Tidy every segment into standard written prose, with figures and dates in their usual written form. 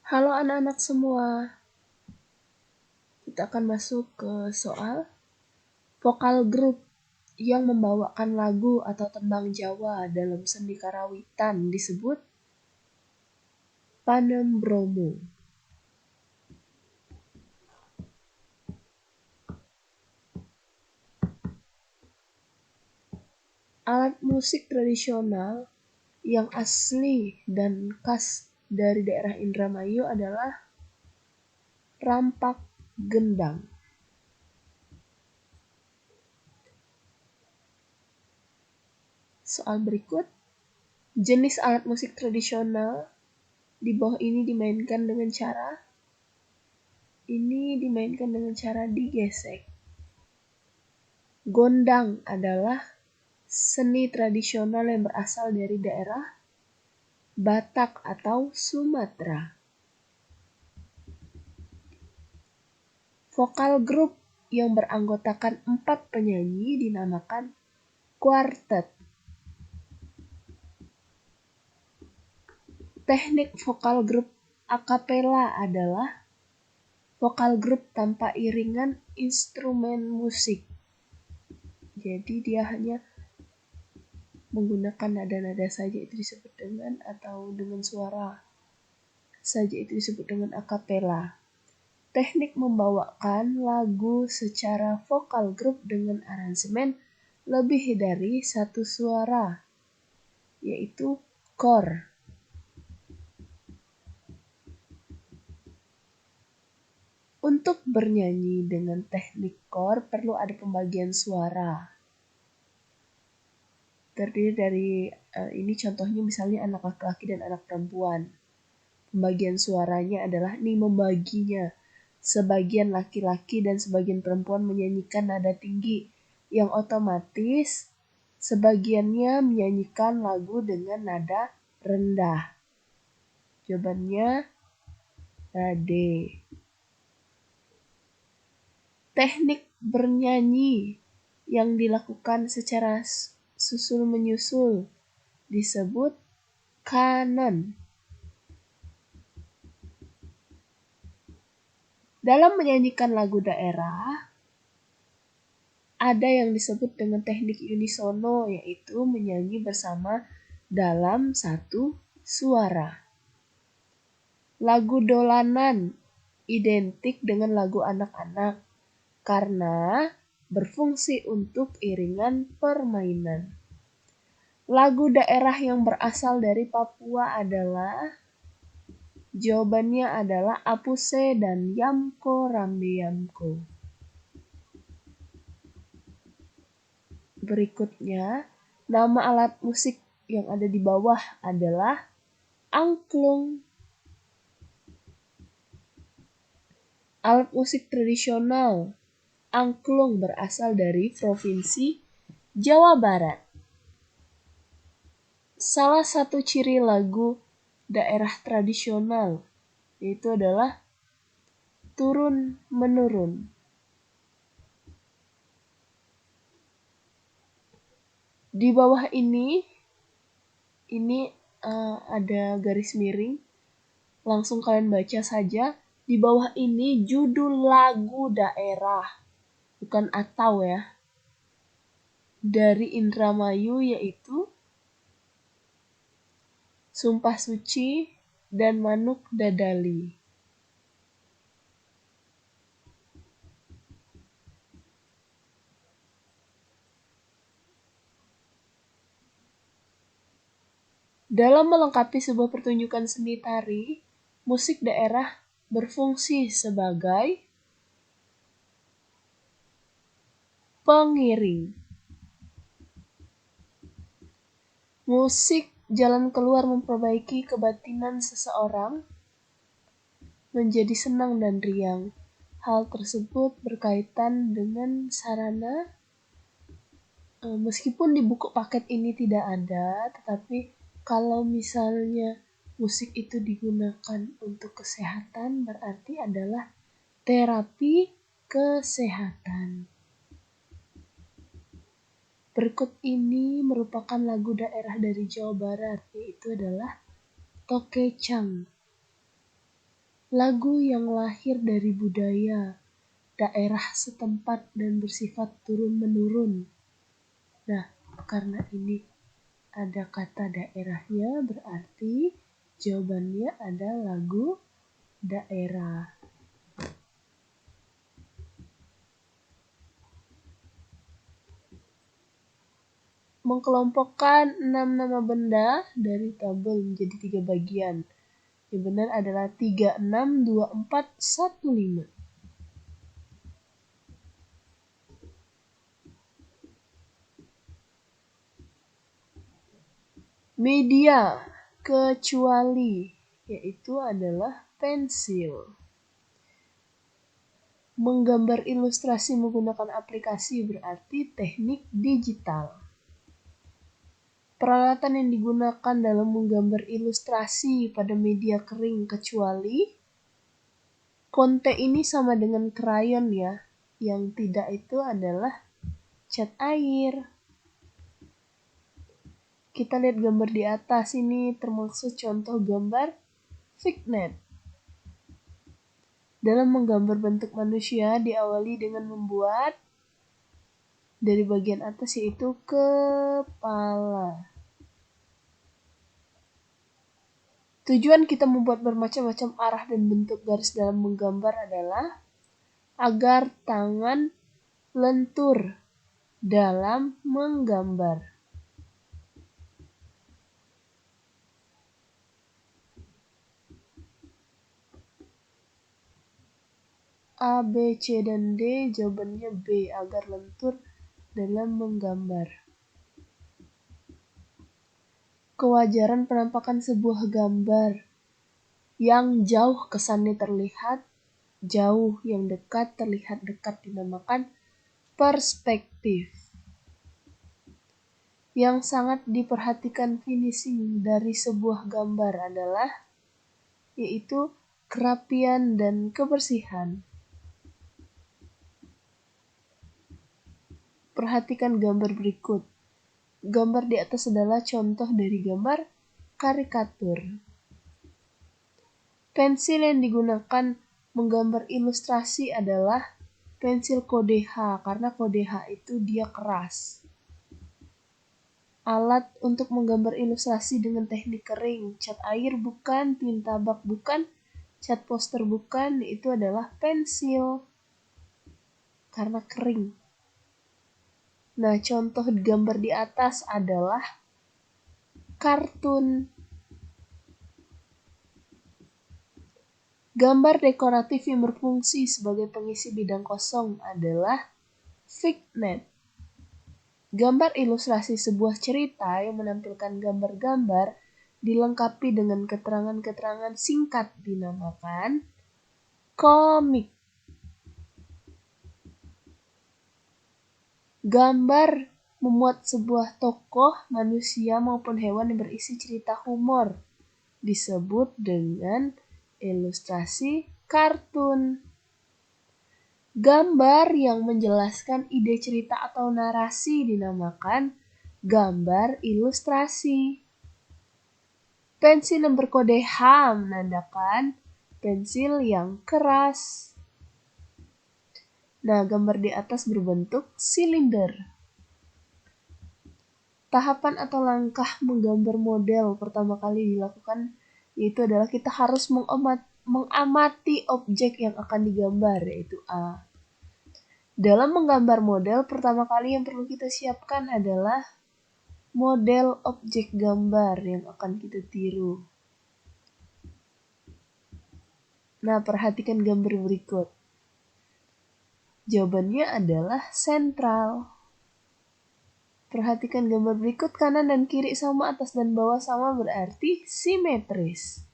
Halo anak-anak semua, kita akan masuk ke soal vokal grup yang membawakan lagu atau tembang Jawa dalam seni karawitan disebut Panembromo. Alat musik tradisional yang asli dan khas dari daerah Indramayu adalah rampak gendang. Soal berikut, jenis alat musik tradisional di bawah ini dimainkan dengan cara digesek. Gondang adalah seni tradisional yang berasal dari daerah Batak atau Sumatera. Vokal grup yang beranggotakan 4 penyanyi dinamakan kuartet. Teknik vokal grup akapela adalah vokal grup tanpa iringan instrumen musik. Jadi dia hanya menggunakan nada-nada saja, itu disebut dengan atau dengan suara saja, itu disebut dengan akapela. Teknik membawakan lagu secara vokal grup dengan aransemen lebih dari satu suara, yaitu kor. Untuk bernyanyi dengan teknik kor perlu ada pembagian suara. Terdiri dari ini contohnya misalnya anak laki-laki dan anak perempuan. Pembagian suaranya adalah ini membaginya. Sebagian laki-laki dan sebagian perempuan menyanyikan nada tinggi yang otomatis sebagiannya menyanyikan lagu dengan nada rendah. Jawabannya D. Teknik bernyanyi yang dilakukan secara susul-menyusul disebut kanon. Dalam menyanyikan lagu daerah, ada yang disebut dengan teknik unisono, yaitu menyanyi bersama dalam satu suara. Lagu dolanan identik dengan lagu anak-anak karena berfungsi untuk iringan permainan. Lagu daerah yang berasal dari Papua jawabannya adalah Apuse dan Yamko Rambe Yamko. Berikutnya, nama alat musik yang ada di bawah adalah angklung. Alat musik tradisional angklung berasal dari Provinsi Jawa Barat. Salah satu ciri lagu daerah tradisional yaitu adalah turun-menurun. Di bawah ini ada garis miring. Langsung kalian baca saja. Di bawah ini judul lagu daerah, bukan atau ya, dari Indramayu yaitu Sumpah Suci dan Manuk Dadali. Dalam melengkapi sebuah pertunjukan seni tari, musik daerah berfungsi sebagai pengiring. Musik jalan keluar memperbaiki kebatinan seseorang menjadi senang dan riang. Hal tersebut berkaitan dengan sarana. Meskipun di buku paket ini tidak ada, tetapi kalau misalnya musik itu digunakan untuk kesehatan, berarti adalah terapi kesehatan. Berikut ini merupakan lagu daerah dari Jawa Barat, yaitu adalah Tokechang. lagu yang lahir dari budaya daerah setempat dan bersifat turun-menurun. Nah, karena ini ada kata daerahnya, berarti jawabannya ada lagu daerah. Mengkelompokkan 6 nama benda dari tabel menjadi 3 bagian. Yang benar adalah 3, 6, 2, 4, 1, 5. Media kecuali yaitu adalah pensil. Menggambar ilustrasi menggunakan aplikasi berarti teknik digital. Peralatan yang digunakan dalam menggambar ilustrasi pada media kering kecuali konte ini sama dengan krayon ya. Yang tidak itu adalah cat air. Kita lihat gambar di atas ini termasuk contoh gambar fignet. Dalam menggambar bentuk manusia diawali dengan membuat dari bagian atas yaitu kepala. Tujuan kita membuat bermacam-macam arah dan bentuk garis dalam menggambar adalah agar tangan lentur dalam menggambar. A, B, C, dan D jawabannya B, agar lentur dalam menggambar. Kewajaran penampakan sebuah gambar. Yang jauh kesannya terlihat jauh, yang dekat terlihat dekat dinamakan perspektif. Yang sangat diperhatikan finishing dari sebuah gambar adalah yaitu kerapian dan kebersihan. Perhatikan gambar berikut. Gambar di atas adalah contoh dari gambar karikatur. Pensil yang digunakan menggambar ilustrasi adalah pensil kode H, karena kode H itu dia keras. Alat untuk menggambar ilustrasi dengan teknik kering, cat air bukan, tinta bak bukan, cat poster bukan, itu adalah pensil, karena kering. Nah, contoh gambar di atas adalah kartun. Gambar dekoratif yang berfungsi sebagai pengisi bidang kosong adalah fignet. Gambar ilustrasi sebuah cerita yang menampilkan gambar-gambar dilengkapi dengan keterangan-keterangan singkat dinamakan komik. Gambar memuat sebuah tokoh, manusia maupun hewan yang berisi cerita humor disebut dengan ilustrasi kartun. Gambar yang menjelaskan ide cerita atau narasi dinamakan gambar ilustrasi. Pensil yang berkode H menandakan pensil yang keras. Nah, gambar di atas berbentuk silinder. Tahapan atau langkah menggambar model pertama kali dilakukan yaitu adalah kita harus mengamati objek yang akan digambar, yaitu A. Dalam menggambar model, pertama kali yang perlu kita siapkan adalah model objek gambar yang akan kita tiru. Nah, perhatikan gambar berikut. Jawabannya adalah sentral. Perhatikan gambar berikut, kanan dan kiri sama, atas dan bawah sama berarti simetris.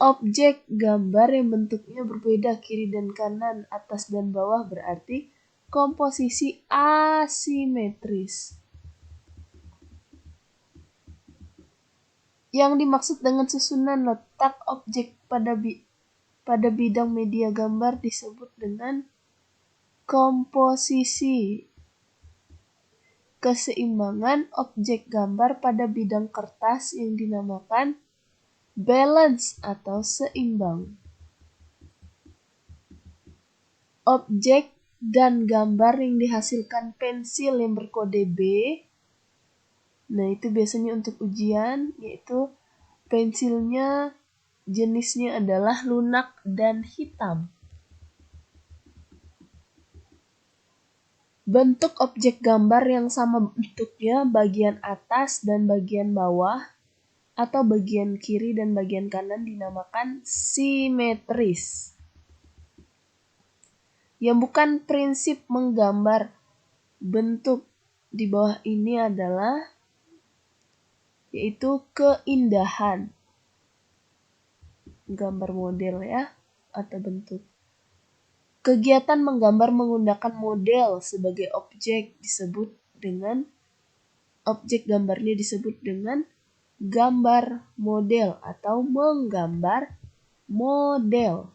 Objek gambar yang bentuknya berbeda kiri dan kanan, atas dan bawah berarti komposisi asimetris. Yang dimaksud dengan susunan letak objek pada bidang media gambar disebut dengan komposisi. Keseimbangan objek gambar pada bidang kertas yang dinamakan balance atau seimbang. Objek dan gambar yang dihasilkan pensil yang berkode B. Nah, itu biasanya untuk ujian, yaitu pensilnya jenisnya adalah lunak dan hitam. Bentuk objek gambar yang sama bentuknya bagian atas dan bagian bawah atau bagian kiri dan bagian kanan dinamakan simetris. Yang bukan prinsip menggambar bentuk di bawah ini adalah yaitu keindahan gambar model ya atau bentuk. Kegiatan menggambar menggunakan model sebagai objek gambarnya disebut dengan gambar model atau menggambar model.